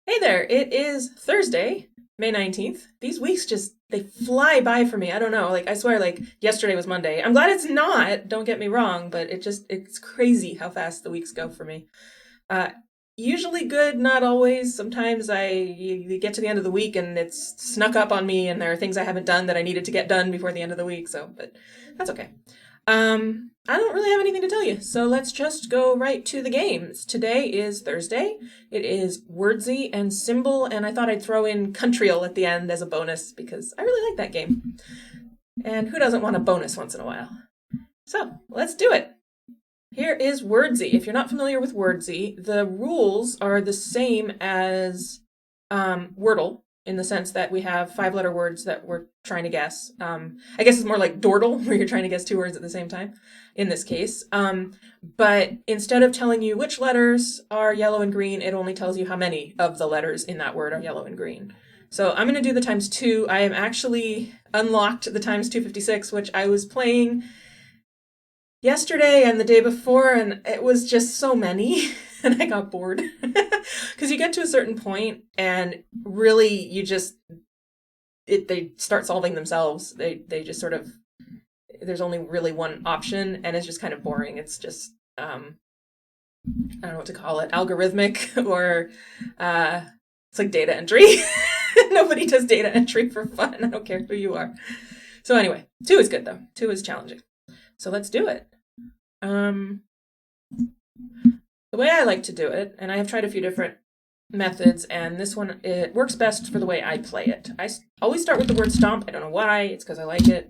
Hey there, it is Thursday, May 19th. These weeks just, they fly by for me. I don't know. Like, I swear, like, yesterday was Monday. I'm glad it's not, don't get me wrong, but it's crazy how fast the weeks go for me. Uh, Usually good, not always. Sometimes you get to the end of the week and it's snuck up on me and there are things I haven't done that I needed to get done before the end of the week, so, but that's okay. I don't really have anything to tell you, so let's just go right to the games. Today is Thursday. It is Wordzy and Symbol, and I thought I'd throw in Countryal at the end as a bonus because I really like that game. And who doesn't want a bonus once in a while? So, let's do it. Here is Wordzy. If you're not familiar with Wordzy, the rules are the same as Wordle in the sense that we have five-letter words that we're trying to guess. I guess it's more like Dordle, where you're trying to guess two words at the same time in this case. But instead of telling you which letters are yellow and green, it only tells you how many of the letters in that word are yellow and green. So I'm going to do the times two. I am actually unlocked the times 256, which I was playing yesterday and the day before, and it was just so many. And I got bored because you get to a certain point and really they start solving themselves. They just sort of, there's only really one option and it's just kind of boring. It's just I don't know what to call it, algorithmic or it's like data entry. Nobody does data entry for fun. I don't care who you are. So anyway, two is good though. Two is challenging. So let's do it. The way I like to do it, and I have tried a few different methods, and this one, it works best for the way I play it. I always start with the word stomp. I don't know why. It's because I like it.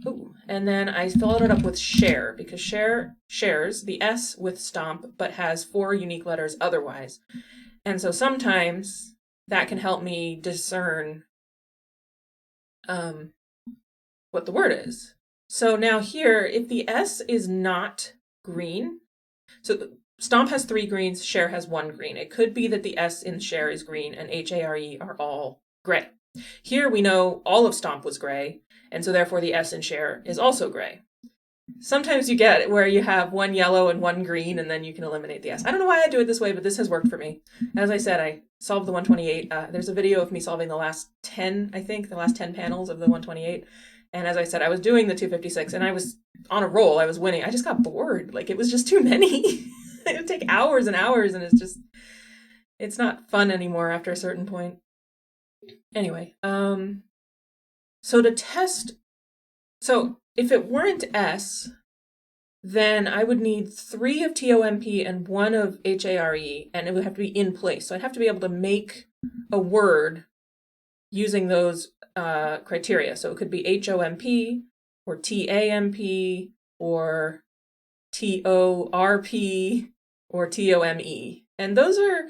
Ooh. And then I followed it up with share, because share shares the S with stomp, but has four unique letters otherwise. And so sometimes that can help me discern what the word is. So now here, if the S is not green, so stomp has three greens, share has one green. It could be that the S in share is green and HARE are all gray. Here we know all of stomp was gray, and so therefore the S in share is also gray. Sometimes you get where you have one yellow and one green, and then you can eliminate the S. I don't know why I do it this way, but this has worked for me. As I said, I solved the 128. There's a video of me solving the last 10, I think, the last 10 panels of the 128. And as I said, I was doing the 256 and I was on a roll. I was winning. I just got bored. Like, it was just too many. It would take hours and hours, and it's not fun anymore after a certain point. Anyway, so to test, so if it weren't S, then I would need three of TOMP and one of HARE, and it would have to be in place. So I'd have to be able to make a word using those criteria. So it could be HOMP or TAMP or TORP or TOME. And those are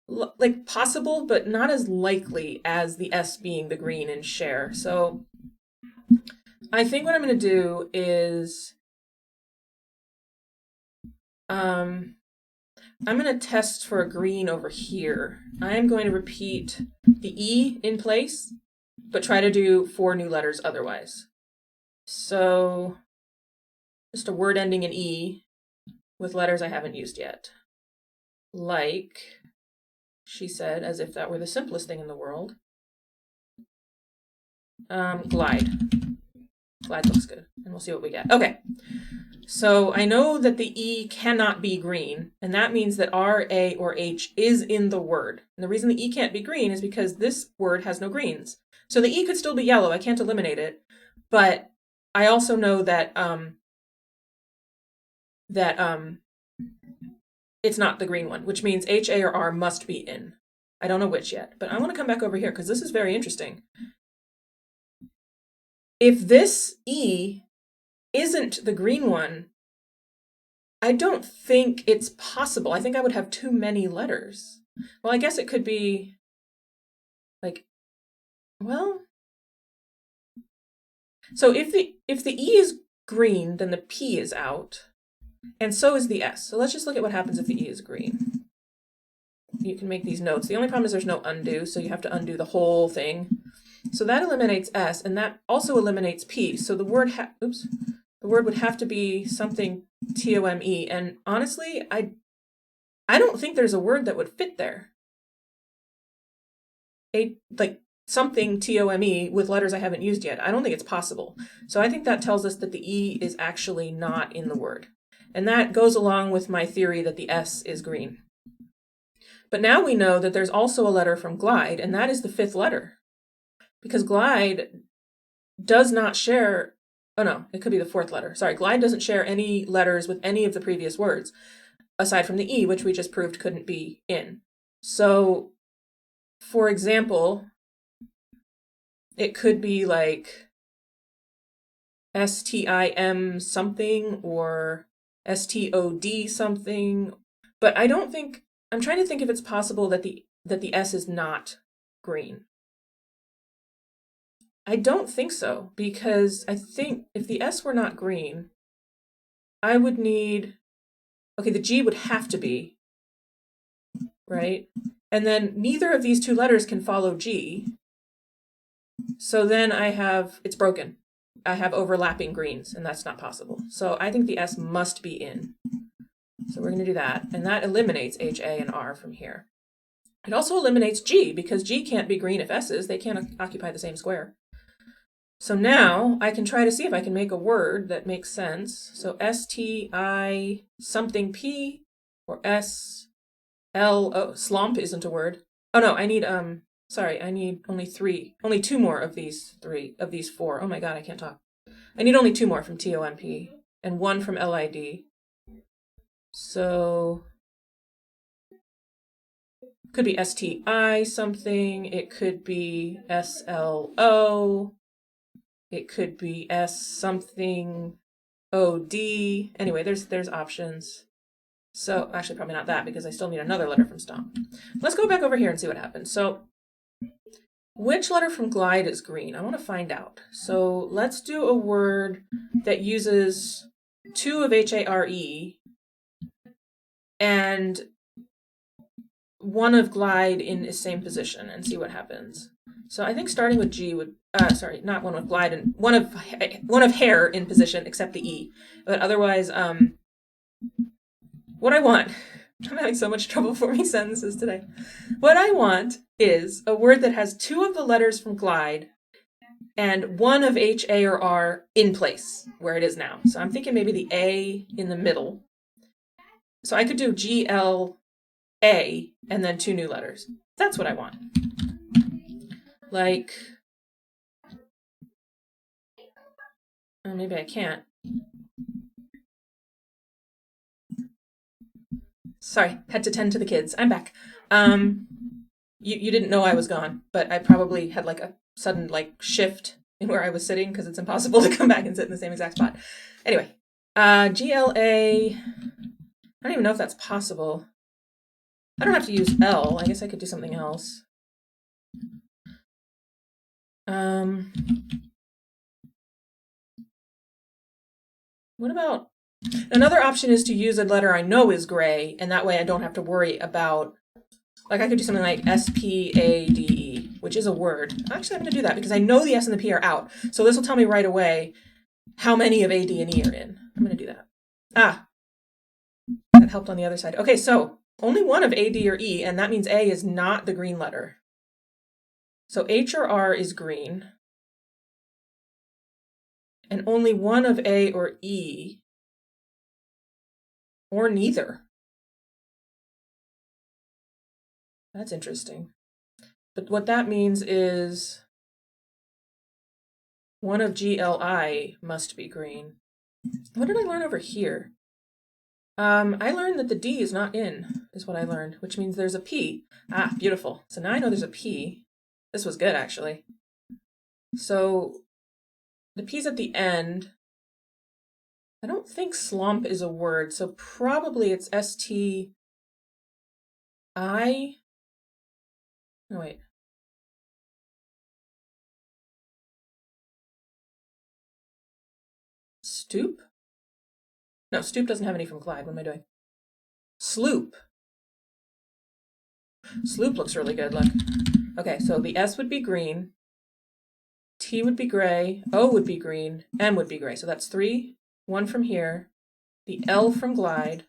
like possible, but not as likely as the S being the green in share. So I think what I'm going to do is I'm going to test for a green over here. I'm going to repeat the E in place, but try to do four new letters otherwise. So just a word ending in E with letters I haven't used yet. Like she said, as if that were the simplest thing in the world. Glide. Glide looks good, and we'll see what we get. Okay, so I know that the E cannot be green, and that means that R, A, or H is in the word. And the reason the E can't be green is because this word has no greens. So the E could still be yellow. I can't eliminate it, but I also know that it's not the green one, which means H, A, or R must be in. I don't know which yet, but I want to come back over here because this is very interesting. If this E isn't the green one, I don't think it's possible. I think I would have too many letters. Well, I guess it could be like, well, so if the E is green, then the P is out, and so is the S. So let's just look at what happens if the E is green. You can make these notes. The only problem is there's no undo, so you have to undo the whole thing. So that eliminates S, and that also eliminates P. So the word the word would have to be something TOME. And honestly, I don't think there's a word that would fit there. like something T-O-M-E with letters I haven't used yet. I don't think it's possible. So I think that tells us that the E is actually not in the word. And that goes along with my theory that the S is green. But now we know that there's also a letter from glide, and that is the fifth letter. Because glide does not share, oh no, it could be the fourth letter. Sorry, glide doesn't share any letters with any of the previous words, aside from the E, which we just proved couldn't be in. So, for example, it could be like STIM something or STOD something, but I don't think, I'm trying to think if it's possible that the S is not green. I don't think so, because I think if the S were not green, I would need, okay, the G would have to be, right? And then neither of these two letters can follow G. So then I have, it's broken. I have overlapping greens, and that's not possible. So I think the S must be in. So we're going to do that, and that eliminates H, A, and R from here. It also eliminates G, because G can't be green if S is. They can't occupy the same square. So now I can try to see if I can make a word that makes sense. So STI something P or SLO. Slump isn't a word. Oh no, I need sorry, I need only two more of these four. Oh my god, I can't talk. I need only two more from TOMP and one from LID. So it could be STI something, it could be SLO. It could be S something OD. Anyway, there's options. So actually probably not that, because I still need another letter from stomp. Let's go back over here and see what happens. So which letter from glide is green? I want to find out. So let's do a word that uses two of HARE and one of glide in the same position and see what happens. So I think starting with G would, sorry, not one with glide, and one of hair in position except the E. But otherwise, what I want, I'm having so much trouble forming sentences today. What I want is a word that has two of the letters from glide and one of H, A, or R in place where it is now. So I'm thinking maybe the A in the middle. So I could do G, L, A, and then two new letters. That's what I want. Like, oh, maybe I can't. Sorry, had to tend to the kids. I'm back. You didn't know I was gone, but I probably had like a sudden like shift in where I was sitting, because it's impossible to come back and sit in the same exact spot. Anyway, GLA, I don't even know if that's possible. I don't have to use L. I guess I could do something else. What about, another option is to use a letter I know is gray, and that way I don't have to worry about, like I could do something like SPADE, which is a word. Actually, I'm going to do that because I know the S and the P are out. So this will tell me right away how many of A, D, and E are in. I'm going to do that. Ah, that helped on the other side. Okay, so only one of A, D, or E, and that means A is not the green letter. So H or R is green. And only one of A or E, or neither. That's interesting. But what that means is one of GLI must be green. What did I learn over here? I learned that the D is not in, is what I learned, which means there's a P. Ah, beautiful. So now I know there's a P. This was good, actually. So the P's at the end. I don't think slump is a word, so probably it's STI. No, wait. Stoop? No, stoop doesn't have any from glide. What am I doing? Sloop. Sloop looks really good, look. Okay, so the S would be green, T would be gray, O would be green, M would be gray. So that's three, one from here, the L from glide.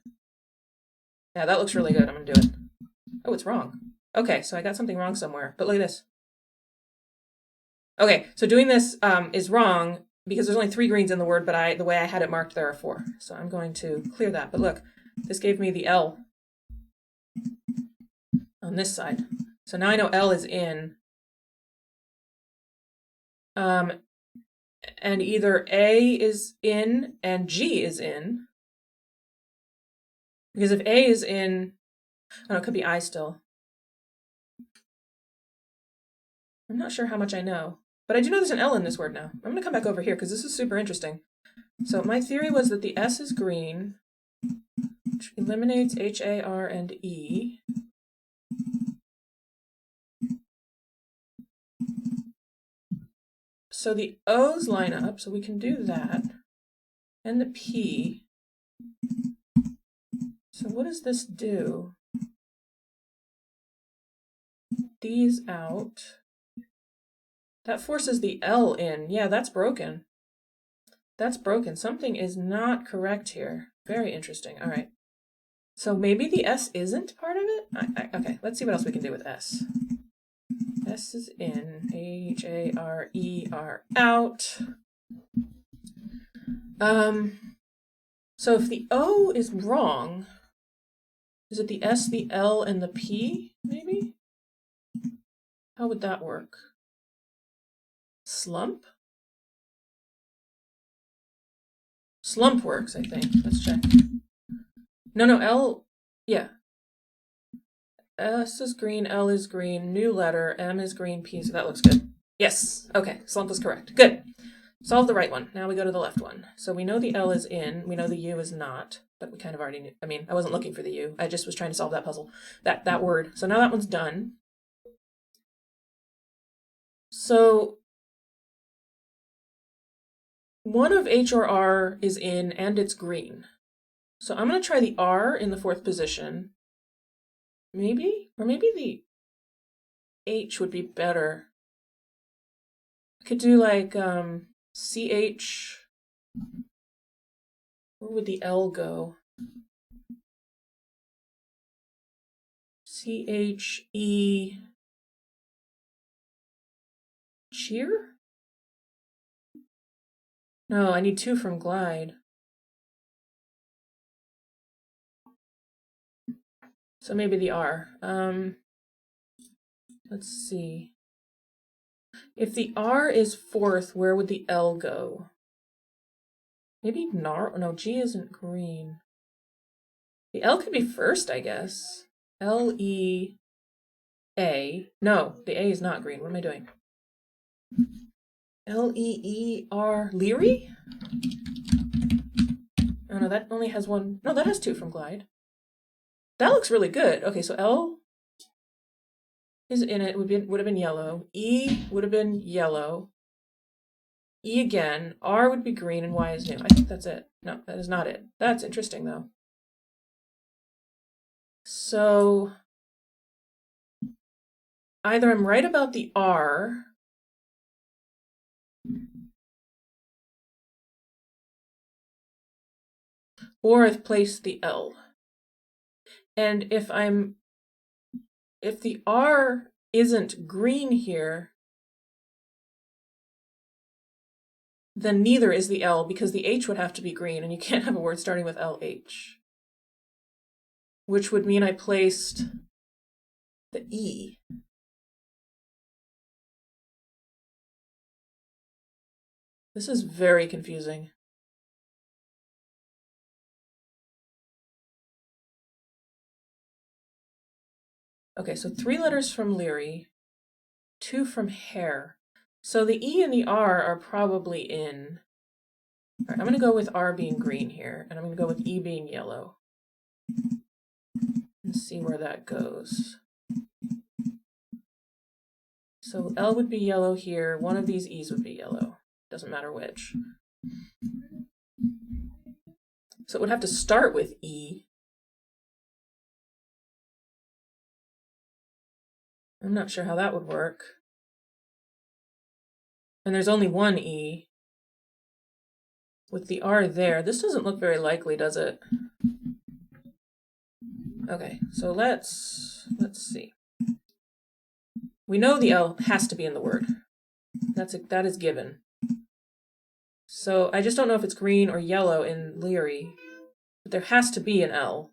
Yeah, that looks really good. I'm gonna do it. Oh, it's wrong. Okay, so I got something wrong somewhere, but look at this. Okay, so doing this is wrong because there's only 3 greens in the word, but the way I had it marked, there are 4. So I'm going to clear that. But look, this gave me the L on this side. So now I know L is in. And either A is in and G is in. Because if A is in, oh, it could be I still. I'm not sure how much I know. But I do know there's an L in this word now. I'm going to come back over here because this is super interesting. So my theory was that the S is green, which eliminates H, A, R, and E. So the O's line up, so we can do that. And the P. So what does this do? D's out. That forces the L in. Yeah, that's broken. That's broken. Something is not correct here. Very interesting. All right. So maybe the S isn't part of it? Okay, let's see what else we can do with S. S is in. H, A, R, E are out. So if the O is wrong, is it the S, the L, and the P, maybe? How would that work? Slump? Slump works, I think. Let's check. No, L, yeah. S is green, L is green, new letter, M is green, P, so that looks good. Yes, okay, slump was correct. Good. Solve the right one. Now we go to the left one. So we know the L is in, we know the U is not, but we kind of already knew. I mean, I wasn't looking for the U. I just was trying to solve that puzzle, that word. So now that one's done. So one of H or R is in and it's green. So I'm going to try the R in the 4th position. Maybe? Or maybe the H would be better. I could do like CH. Where would the L go? CHE. Cheer? No, I need 2 from glide. So maybe the R. Let's see. If the R is 4th, where would the L go? Maybe NAR? No, G isn't green. The L could be 1st, I guess. L-E-A. No, the A is not green. What am I doing? L-E-E-R. Leery? Oh, no, that only has 1. No, that has 2 from glide. That looks really good. Okay, so L is in it. Would have been yellow. E would have been yellow. E again. R would be green and Y is new. I think that's it. No, that is not it. That's interesting though. So either I'm right about the R, or I've placed the L. And if the R isn't green here, then neither is the L because the H would have to be green and you can't have a word starting with LH. Which would mean I placed the E. This is very confusing. Okay, so 3 letters from Leary, 2 from Hare. So the E and the R are probably in. All right, I'm going to go with R being green here, and I'm going to go with E being yellow. And see where that goes. So L would be yellow here. One of these E's would be yellow. Doesn't matter which. So it would have to start with E. I'm not sure how that would work. And there's only 1 E. With the R there, this doesn't look very likely, does it? Okay, so let's see. We know the L has to be in the word. That is given. So I just don't know if it's green or yellow in Leary, but there has to be an L.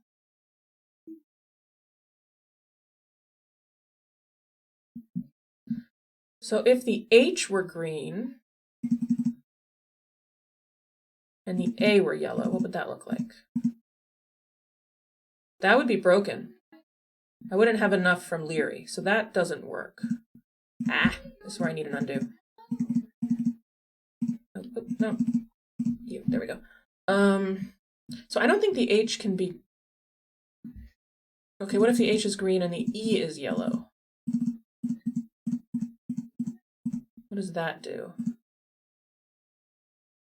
So if the H were green and the A were yellow, what would that look like? That would be broken. I wouldn't have enough from Leary, so that doesn't work. Ah, this is where I need an undo. Oh, no. There we go. So I don't think the H can be... Okay, what if the H is green and the E is yellow? What does that do?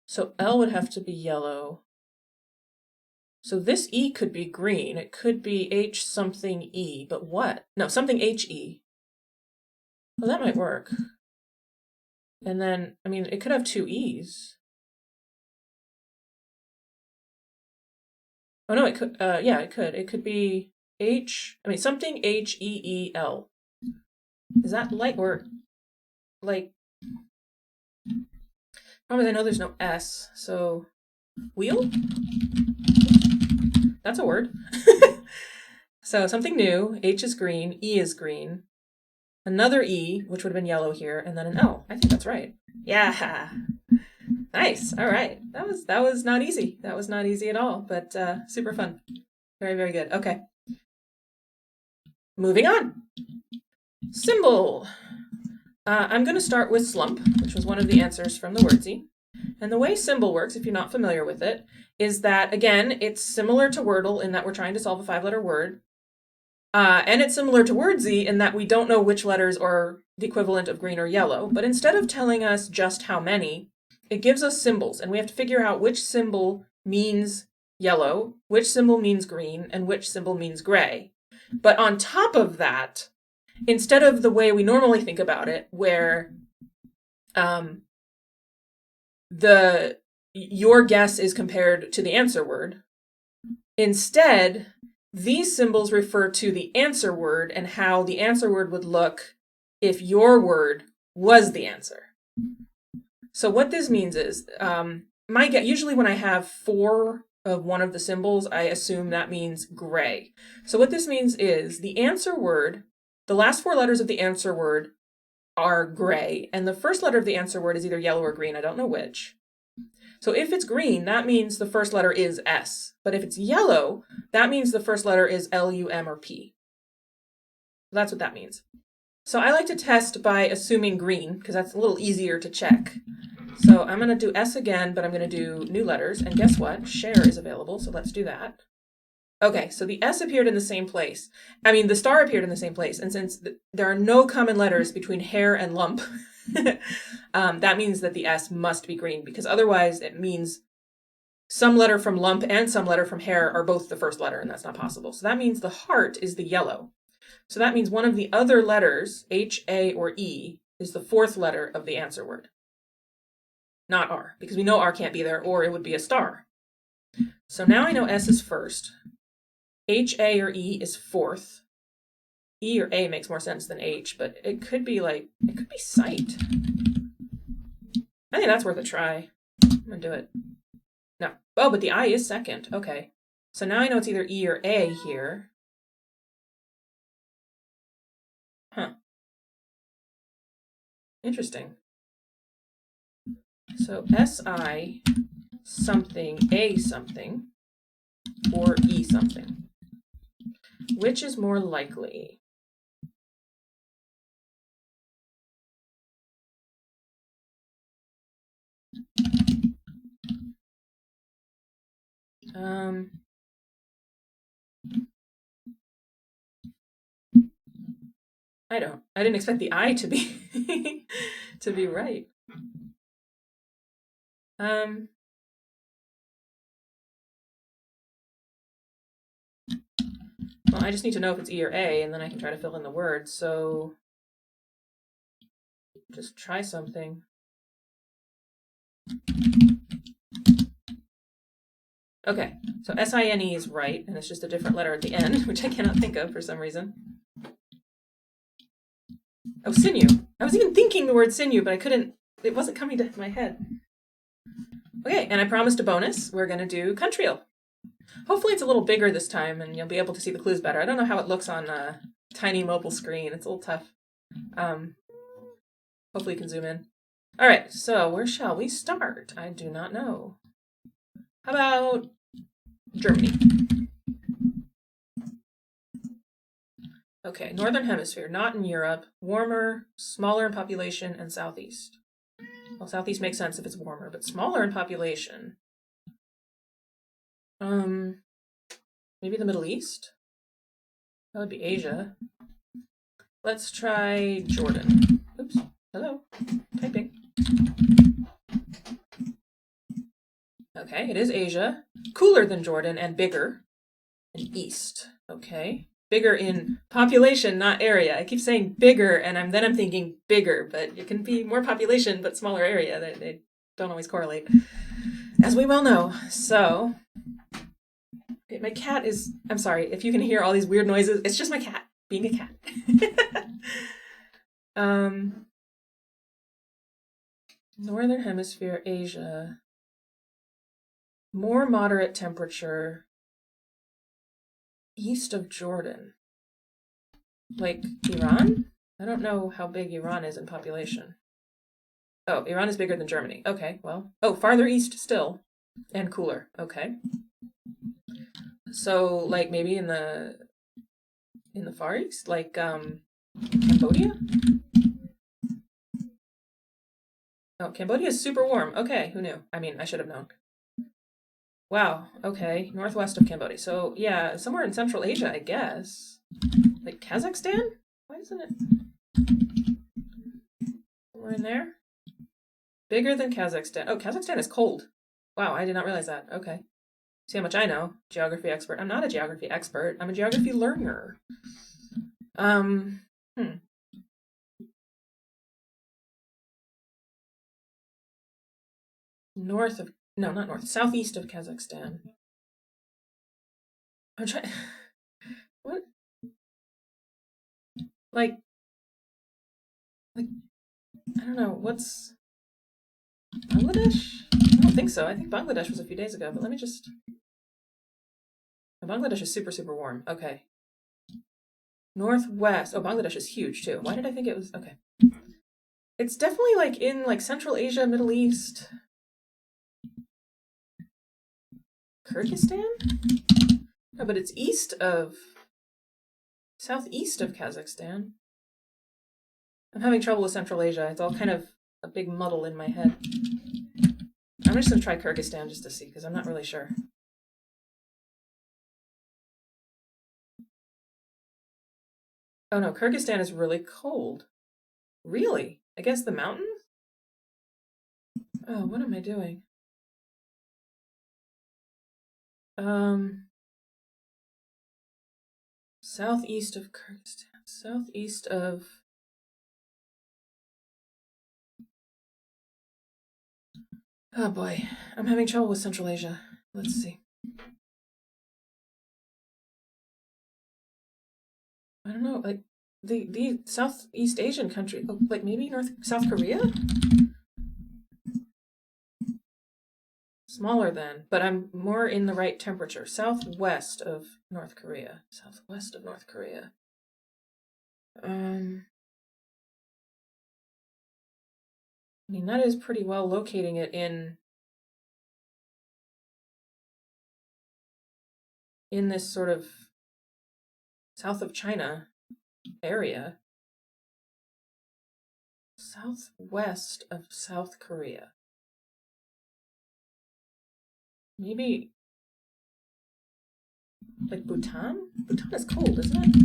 So L would have to be yellow. So this E could be green. It could be H something E, but what? No, something HE. Well, that might work. And then, I mean, it could have two E's. Oh no, it could, yeah, it could. It could be something HEEL. Is that light or, like, problem is I know there's no S, so, wheel? That's a word. So something new, H is green, E is green, another E, which would have been yellow here, and then an L. I think that's right. Yeah. Nice. All right. That was not easy. That was not easy at all, but super fun. Very, very good. Okay. Moving on. Symbol. I'm going to start with slump, which was one of the answers from the Wordzy. And the way symbol works, if you're not familiar with it, is that, again, it's similar to Wordle in that we're trying to solve a 5-letter word. And it's similar to Wordzy in that we don't know which letters are the equivalent of green or yellow. But instead of telling us just how many, it gives us symbols. And we have to figure out which symbol means yellow, which symbol means green, and which symbol means gray. But on top of that, instead of the way we normally think about it, where your guess is compared to the answer word, instead, these symbols refer to the answer word and how the answer word would look if your word was the answer. So what this means is, usually when I have 4 of one of the symbols, I assume that means gray. So what this means is the answer word, the last 4 letters of the answer word are gray, and the first letter of the answer word is either yellow or green, I don't know which. So if it's green, that means the first letter is S. But if it's yellow, that means the first letter is L, U, M, or P. That's what that means. So I like to test by assuming green, because that's a little easier to check. So I'm going to do S again, but I'm going to do new letters. And guess what? Share is available, so let's do that. Okay, so the S appeared in the same place. I mean, the star appeared in the same place. And since there are no common letters between hair and lump, that means that the S must be green, because otherwise it means some letter from lump and some letter from hair are both the first letter, and that's not possible. So that means the heart is the yellow. So that means one of the other letters, H, A, or E, is the 4th letter of the answer word. Not R, because we know R can't be there, or it would be a star. So now I know S is first. H, A, or E is 4th. E or A makes more sense than H, but it could be sight. I think that's worth a try. I'm gonna do it. No. Oh, but the I is second. Okay. So now I know it's either E or A here. Huh. Interesting. So SI something, A something, or E something. Which is more likely? I didn't expect the I to be to be right. Well, I just need to know if it's E or A, and then I can try to fill in the words. So just try something. Okay, so S-I-N-E is right, and it's just a different letter at the end, which I cannot think of for some reason. Oh, sinew. I was even thinking the word sinew, but I couldn't it wasn't coming to my head. Okay, and I promised a bonus. We're going to do Countryal. Hopefully it's a little bigger this time and you'll be able to see the clues better. I don't know how it looks on a tiny mobile screen. It's a little tough. Hopefully you can zoom in. All right, so where shall we start? I do not know. How about Germany? Okay, Northern Hemisphere, not in Europe. Warmer, smaller in population, and Southeast. Well, Southeast makes sense if it's warmer, but smaller in population. Maybe the Middle East? That would be Asia. Let's try Jordan. Oops. Hello. Typing. Okay, it is Asia. Cooler than Jordan and bigger. And East. Okay. Bigger in population, not area. I keep saying bigger, and then I'm thinking bigger, but it can be more population, but smaller area. They don't always correlate, as we well know. So, my cat is, I'm sorry, if you can hear all these weird noises, it's just my cat being a cat. Northern Hemisphere, Asia. More moderate temperature. East of Jordan. Like Iran? I don't know how big Iran is in population. Oh, Iran is bigger than Germany. Okay, well. Oh, farther east still. And cooler. Okay. So, like, maybe in the Far East? Like, Cambodia? Oh, Cambodia is super warm. Okay, who knew? I mean, I should have known. Wow, okay. Northwest of Cambodia. So, yeah, somewhere in Central Asia, I guess. Like Kazakhstan? Why isn't it? Somewhere in there? Bigger than Kazakhstan. Oh, Kazakhstan is cold. Wow, I did not realize that. Okay. See how much I know. Geography expert. I'm not a geography expert. I'm a geography learner. North of, no, not north. Southeast of Kazakhstan. I'm trying. What? Like, I don't know. What's Bangladesh? I don't think so. I think Bangladesh was a few days ago, but let me just. Bangladesh is super, super warm. Okay. Northwest. Oh, Bangladesh is huge too. Why did I think it was? Okay. It's definitely like in like Central Asia, Middle East. Kyrgyzstan? No, but it's southeast of Kazakhstan. I'm having trouble with Central Asia. It's all kind of a big muddle in my head. I'm just going to try Kyrgyzstan just to see, because I'm not really sure. Oh no, Kyrgyzstan is really cold. Really? Against the mountains? Oh, what am I doing? Southeast of Kyrgyzstan. Southeast of... Oh boy, I'm having trouble with Central Asia. Let's see. I don't know, like the Southeast Asian country, oh, like maybe South Korea? Smaller than, but I'm more in the right temperature. Southwest of North Korea. Southwest of North Korea. I mean, that is pretty well locating it in this sort of south of China area. Southwest of South Korea. Maybe like Bhutan? Bhutan is cold, isn't it?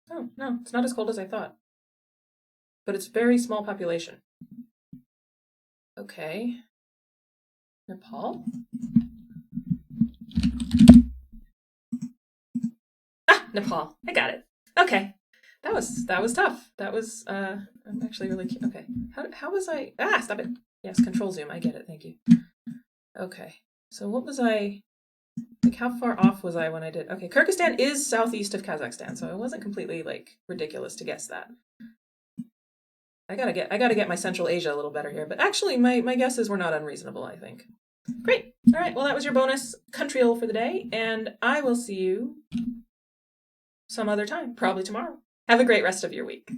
Oh, no, it's not as cold as I thought. But it's very small population. Okay. Nepal? Ah, Nepal. I got it. Okay. That was tough. That was I'm actually really cute. Okay. How was I? Ah, stop it. Yes, control zoom. I get it. Thank you. Okay. So what was I, like, how far off was I when I did? Okay, Kyrgyzstan is southeast of Kazakhstan, so it wasn't completely like ridiculous to guess that. I gotta get my Central Asia a little better here. But actually, my guesses were not unreasonable, I think. Great. All right. Well, that was your bonus countryal for the day, and I will see you some other time, probably tomorrow. Have a great rest of your week.